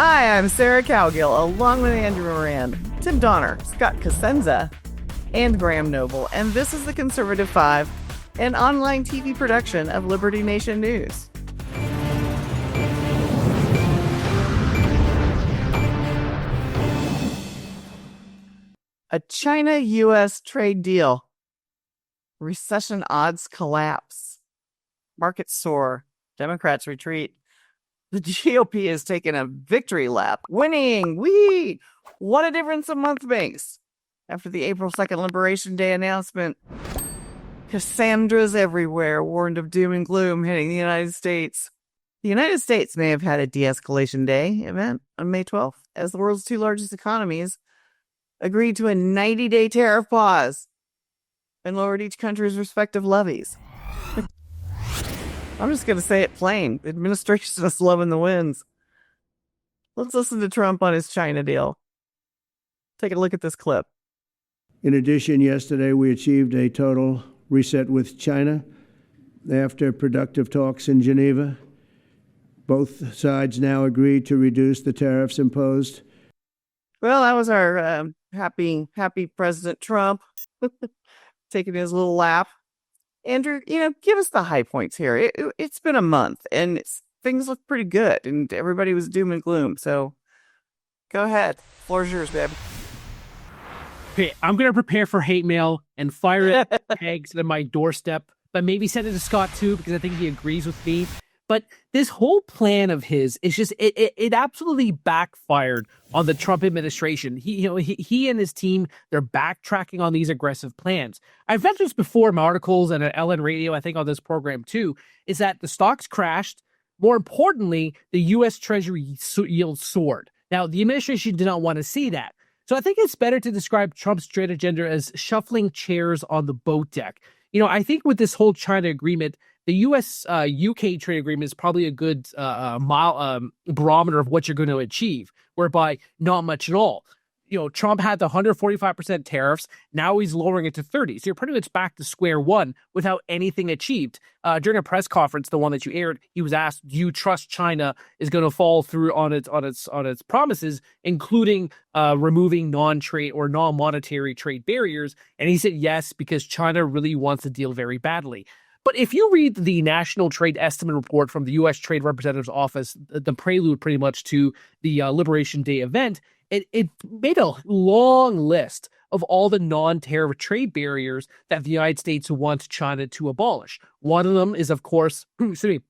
Hi, I'm Sarah Cowgill, along with Andrew Moran, Tim Donner, Scott Cosenza, and Graham Noble, and this is the Conservative Five, an online TV production of Liberty Nation News. A China-U.S. trade deal. Recession odds collapse. Markets soar. Democrats retreat. The GOP has taken a victory lap, winning. Whee! What a difference a month makes. After the April 2nd Liberation Day announcement, Cassandras everywhere warned of doom and gloom hitting the United States. The United States may have had a de-escalation day event on May 12th, as the world's two largest economies agreed to a 90-day tariff pause and lowered each country's respective levies. I'm just going to say it plain. The administration is loving the wins. Let's listen to Trump on his China deal. Take a look at this clip. In addition, yesterday we achieved a total reset with China after productive talks in Geneva. Both sides now agreed to reduce the tariffs imposed. Well, that was our happy President Trump taking his little lap. Andrew, give us the high points here. It's been a month, and things look pretty good, and everybody was doom and gloom. So, go ahead. Floor's yours, babe. Okay, I'm going to prepare for hate mail and fire it pegs at my doorstep, but maybe send it to Scott, too, because I think he agrees with me. But this whole plan of his is just it absolutely backfired on the Trump administration. He and his team, they're backtracking on these aggressive plans. I've mentioned this before in my articles and at LN Radio, I think on this program too, is that the stocks crashed. More importantly, the U.S. Treasury yield soared. Now, the administration did not want to see that. So I think it's better to describe Trump's trade agenda as shuffling chairs on the boat deck. I think with this whole China agreement, the U.S.-UK trade agreement is probably a good barometer of what you're going to achieve, whereby not much at all. Trump had the 145% tariffs. Now he's lowering it to 30. So you're pretty much back to square one without anything achieved. During a press conference, the one that you aired, he was asked, "Do you trust China is going to follow through on its promises, including removing non-trade or non-monetary trade barriers?" And he said yes, because China really wants to deal very badly. But if you read the National Trade Estimate Report from the U.S. Trade Representative's Office, the prelude pretty much to the Liberation Day event, it made a long list of all the non-tariff trade barriers that the United States wants China to abolish. One of them is, of course, the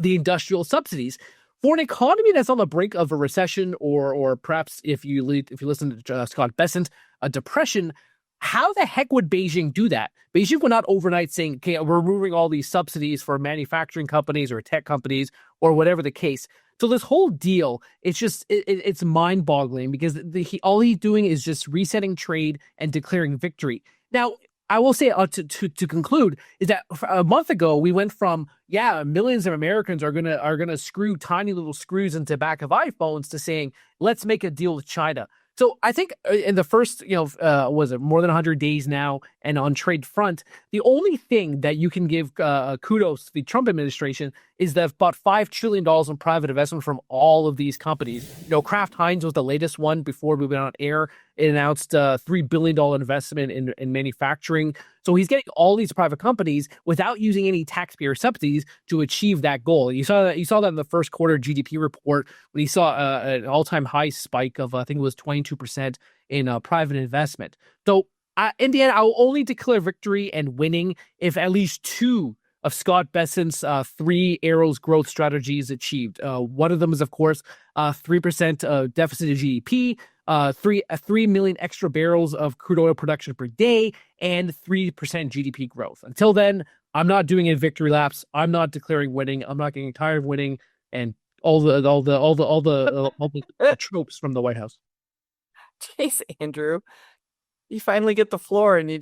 industrial subsidies. For an economy that's on the brink of a recession, or perhaps if you listen to Scott Bessent, a depression, how the heck would Beijing do that? Beijing would not overnight saying, okay, we're removing all these subsidies for manufacturing companies or tech companies or whatever the case. So this whole deal, it's mind-boggling, because all he's doing is just resetting trade and declaring victory. Now, I will say to conclude is that a month ago we went from millions of Americans are gonna screw tiny little screws into the back of iPhones to saying let's make a deal with China. So I think in the first, was it more than 100 days now, and on trade front, the only thing that you can give kudos to the Trump administration is that about $5 trillion in private investment from all of these companies. Kraft Heinz was the latest one before we went on air. It announced a $3 billion investment in manufacturing. So he's getting all these private companies without using any taxpayer subsidies to achieve that goal. You saw that in the first quarter GDP report, when he saw an all-time high spike of, I think it was 22% in private investment. So in the end, I will only declare victory and winning if at least two of Scott Bessent's three arrows growth strategies achieved. One of them is, of course, 3% deficit of GDP, 3 million extra barrels of crude oil production per day, and 3% GDP growth. Until then, I'm not doing any victory laps. I'm not declaring winning. I'm not getting tired of winning, and all the tropes from the White House. Jeez, Andrew, you finally get the floor, and you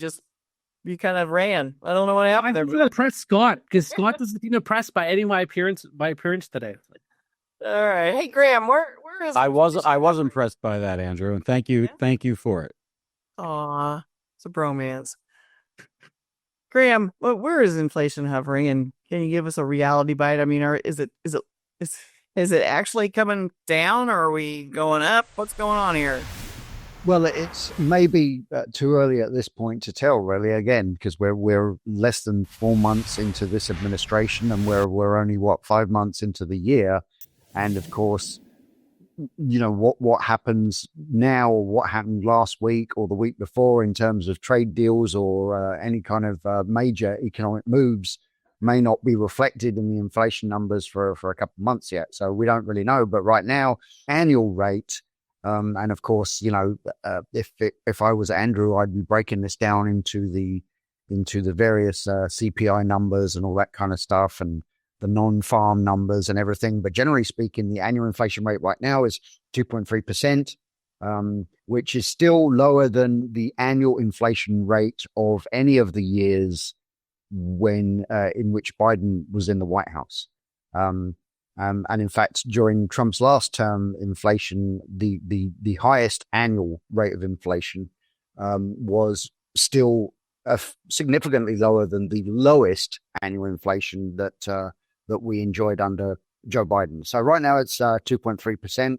kind of ran. I don't know what happened there. I'm going to press Scott, because Scott doesn't seem impressed by any of my appearance today. All right. Hey, Graham, where is I was impressed by that, Andrew, and thank you for it. Aw, it's a bromance. Graham, where is inflation hovering, and can you give us a reality bite? I mean, is Is it actually coming down, or are we going up? What's going on here? Well, it's maybe too early at this point to tell, really. Again, because we're less than 4 months into this administration, and we're only 5 months into the year, and of course, what happens now, or what happened last week or the week before in terms of trade deals or any kind of major economic moves may not be reflected in the inflation numbers for a couple of months yet. So we don't really know. But right now, annual rate. And of course, if I was Andrew, I'd be breaking this down into the various CPI numbers and all that kind of stuff, and the non-farm numbers and everything. But generally speaking, the annual inflation rate right now is 2.3%, which is still lower than the annual inflation rate of any of the years when in which Biden was in the White House. And in fact, during Trump's last term, inflation, the highest annual rate of inflation was still significantly lower than the lowest annual inflation that we enjoyed under Joe Biden. So right now it's 2.3%.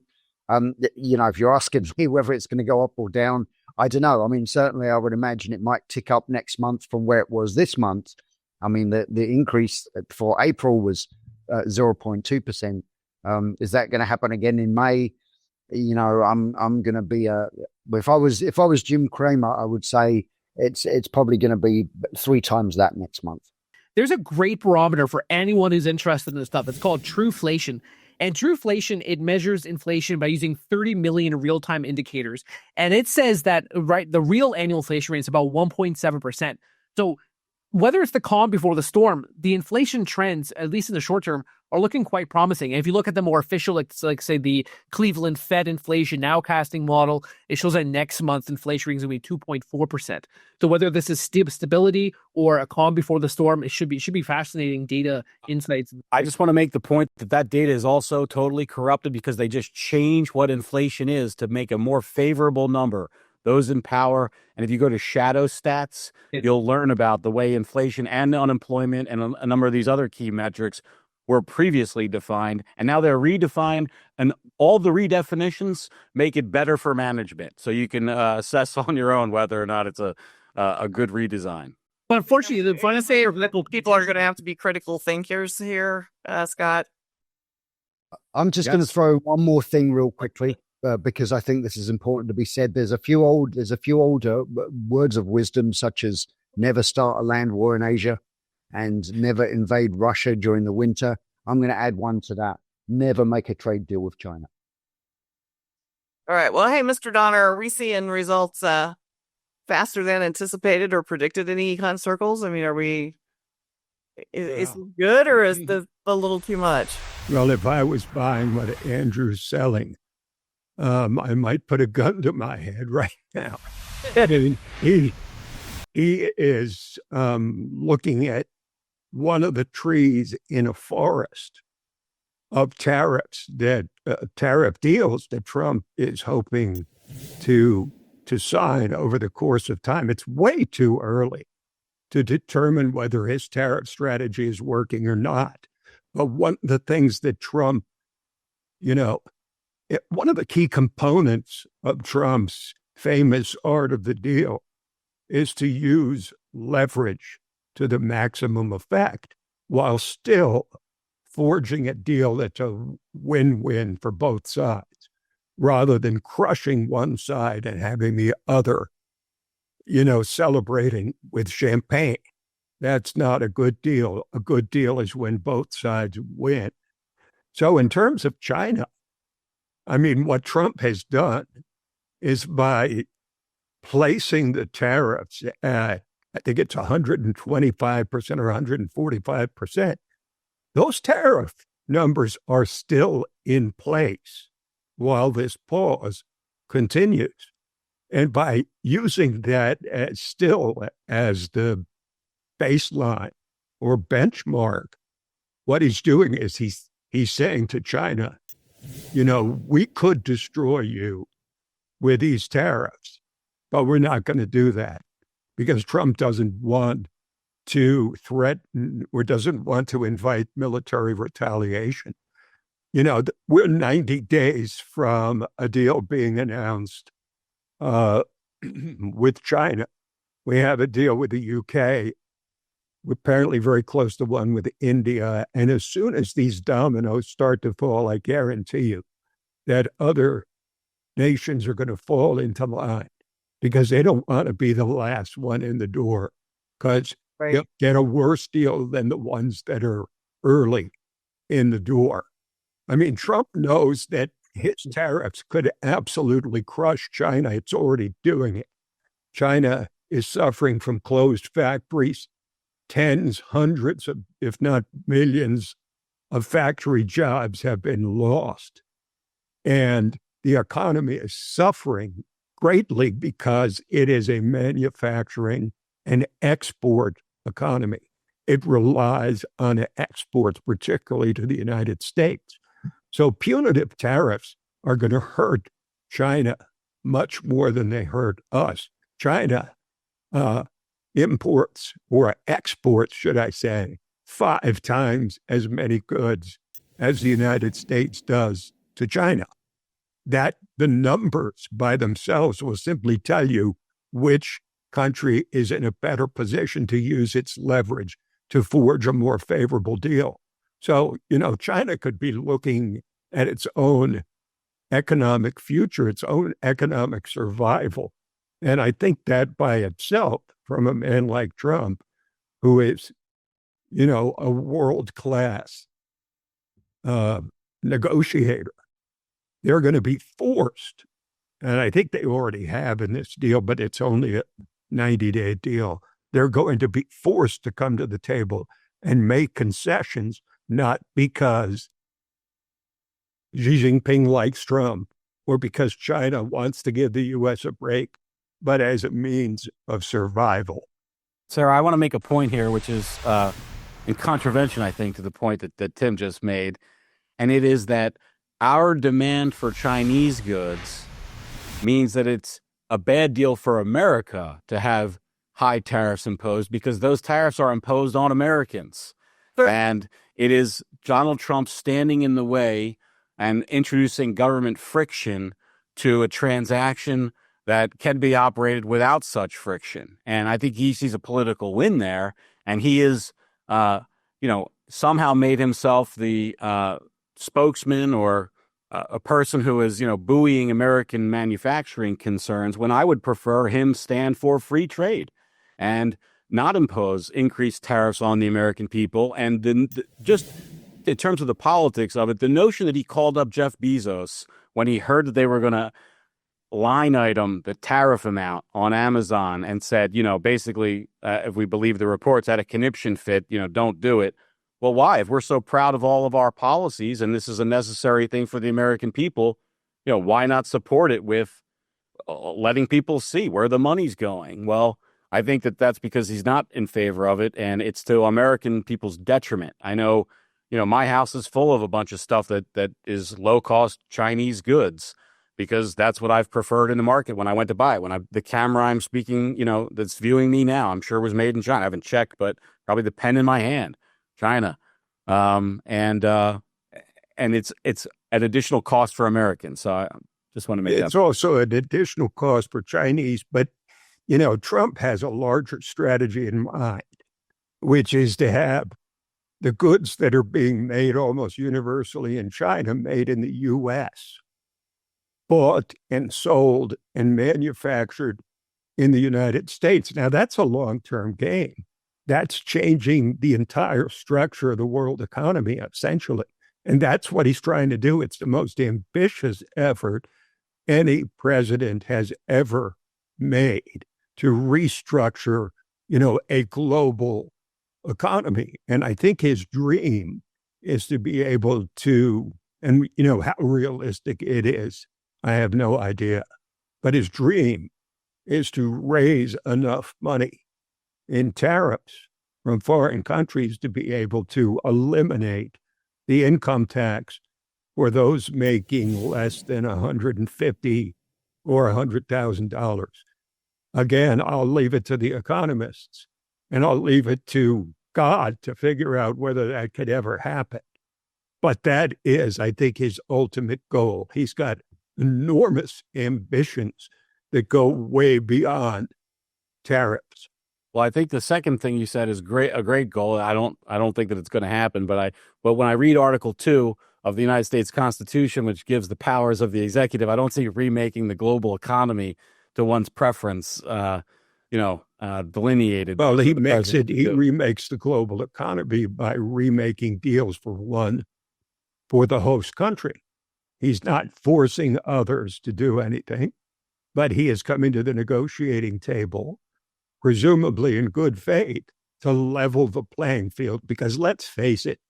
If you're asking me whether it's going to go up or down, I don't know. I mean, certainly I would imagine it might tick up next month from where it was this month. I mean, the increase for April was 0.2%. Is that going to happen again in May? I'm going to be if I was Jim Cramer, I would say it's probably going to be 3 times that next month. There's a great barometer for anyone who's interested in this stuff. It's called Trueflation. And Trueflation, it measures inflation by using 30 million real-time indicators. And it says that, the real annual inflation rate is about 1.7%. So whether it's the calm before the storm, the inflation trends, at least in the short term, are looking quite promising. And if you look at the more official, like say the Cleveland Fed inflation nowcasting model, it shows that next month inflation rate is going to be 2.4%. So whether this is stability or a calm before the storm, it should be fascinating data insights. I just want to make the point that data is also totally corrupted because they just change what inflation is to make a more favorable number. Those in power. And if you go to shadow stats, you'll learn about the way inflation and unemployment and a number of these other key metrics were previously defined, and now they're redefined, and all the redefinitions make it better for management. So you can assess on your own whether or not it's a good redesign. But unfortunately, the fun is people are going to have to be critical thinkers here, Scott. I'm just going to throw one more thing real quickly. Because I think this is important to be said. There's a few older words of wisdom, such as never start a land war in Asia and never invade Russia during the winter. I'm going to add one to that. Never make a trade deal with China. All right. Well, hey, Mr. Donner, are we seeing results faster than anticipated or predicted in econ circles? I mean, is it good, or is this a little too much? Well, if I was buying what Andrew's selling, I might put a gun to my head right now. I mean, he is looking at one of the trees in a forest of tariffs, that tariff deals that Trump is hoping to sign over the course of time. It's way too early to determine whether his tariff strategy is working or not. But one of the things that Trump, one of the key components of Trump's famous art of the deal is to use leverage to the maximum effect while still forging a deal that's a win-win for both sides, rather than crushing one side and having the other, celebrating with champagne. That's not a good deal. A good deal is when both sides win. So in terms of China, I mean, what Trump has done is by placing the tariffs at, I think it's 125% or 145%, those tariff numbers are still in place while this pause continues. And by using that as the baseline or benchmark, what he's doing is he's saying to China, we could destroy you with these tariffs, but we're not going to do that because Trump doesn't want to threaten or doesn't want to invite military retaliation. we're 90 days from a deal being announced with China. We have a deal with the UK. We're apparently very close to one with India. And as soon as these dominoes start to fall, I guarantee you that other nations are going to fall into line because they don't want to be the last one in the door because they'll get a worse deal than the ones that are early in the door. I mean, Trump knows that his tariffs could absolutely crush China. It's already doing it. China is suffering from closed factories. Tens, hundreds of, if not millions of factory jobs have been lost. And the economy is suffering greatly because it is a manufacturing and export economy. It relies on exports, particularly to the United States. So punitive tariffs are going to hurt China much more than they hurt us. China imports or exports, should I say, 5 times as many goods as the United States does to China. That the numbers by themselves will simply tell you which country is in a better position to use its leverage to forge a more favorable deal. So, China could be looking at its own economic future, its own economic survival. And I think that by itself, from a man like Trump, who is, a world-class negotiator, they're going to be forced, and I think they already have in this deal, but it's only a 90-day deal. They're going to be forced to come to the table and make concessions, not because Xi Jinping likes Trump or because China wants to give the U.S. a break, but as a means of survival. Sarah, I want to make a point here, which is in contravention, I think, to the point that Tim just made. And it is that our demand for Chinese goods means that it's a bad deal for America to have high tariffs imposed because those tariffs are imposed on Americans. Sure. And it is Donald Trump standing in the way and introducing government friction to a transaction that can be operated without such friction. And I think he sees a political win there. And he is, somehow made himself the spokesman or a person who is, buoying American manufacturing concerns when I would prefer him stand for free trade and not impose increased tariffs on the American people. And then just in terms of the politics of it, the notion that he called up Jeff Bezos when he heard that they were going to line item the tariff amount on Amazon and said, basically, if we believe the reports, at a conniption fit, don't do it. Well, why? If we're so proud of all of our policies and this is a necessary thing for the American people, why not support it with letting people see where the money's going? Well, I think that's because he's not in favor of it, and it's to American people's detriment. I know, my house is full of a bunch of stuff that is low-cost Chinese goods because that's what I've preferred in the market when I went to buy it. The camera I'm speaking, that's viewing me now, I'm sure was made in China. I haven't checked, but probably the pen in my hand, China. And it's an additional cost for Americans. So I just want to make that. It's also an additional cost for Chinese, but Trump has a larger strategy in mind, which is to have the goods that are being made almost universally in China made in the U.S., bought and sold and manufactured in the United States. Now, that's a long-term gain. That's changing the entire structure of the world economy, essentially. And that's what he's trying to do. It's the most ambitious effort any president has ever made to restructure, a global economy. And I think his dream is to be able to, and how realistic it is, I have no idea. But his dream is to raise enough money in tariffs from foreign countries to be able to eliminate the income tax for those making less than $150,000 or $100,000. Again, I'll leave it to the economists, and I'll leave it to God to figure out whether that could ever happen. But that is, I think, his ultimate goal. He's got enormous ambitions that go way beyond tariffs. Well, I think the second thing you said is a great goal. I don't think that it's going to happen, but when I read Article 2 of the United States Constitution, which gives the powers of the executive, I don't see remaking the global economy to one's preference, delineated. Well, he remakes the global economy by remaking deals for the host country. He's not forcing others to do anything, but he is coming to the negotiating table, presumably in good faith, to level the playing field. Because let's face it,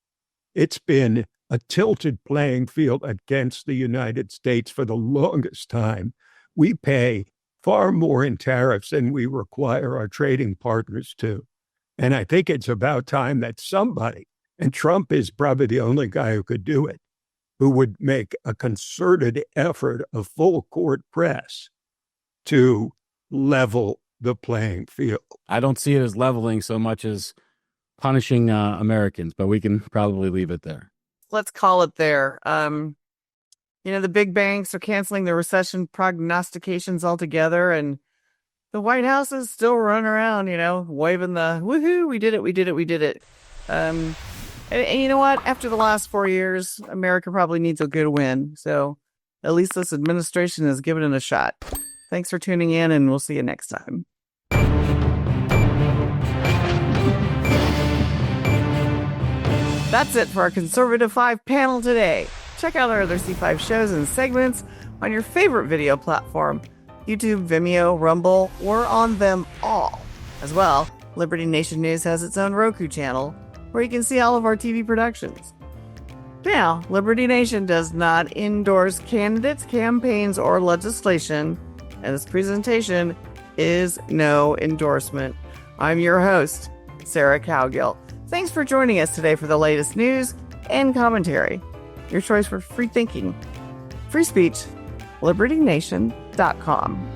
it's been a tilted playing field against the United States for the longest time. We pay far more in tariffs than we require our trading partners to. And I think it's about time that somebody, and Trump is probably the only guy who could do it, who would make a concerted effort of full court press to level the playing field. I don't see it as leveling so much as punishing Americans, but we can probably leave it there. Let's call it there. The big banks are canceling the recession prognostications altogether, and the White House is still running around, waving the woohoo, we did it. And you know what? After the last 4 years, America probably needs a good win. So at least this administration has given it a shot. Thanks for tuning in, and we'll see you next time. That's it for our Conservative 5 panel today. Check out our other C5 shows and segments on your favorite video platform, YouTube, Vimeo, Rumble, or on them all. As well, Liberty Nation News has its own Roku channel, where you can see all of our TV productions. Now, Liberty Nation does not endorse candidates, campaigns, or legislation, and this presentation is no endorsement. I'm your host, Sarah Cowgill. Thanks for joining us today for the latest news and commentary. Your choice for free thinking, free speech, libertynation.com.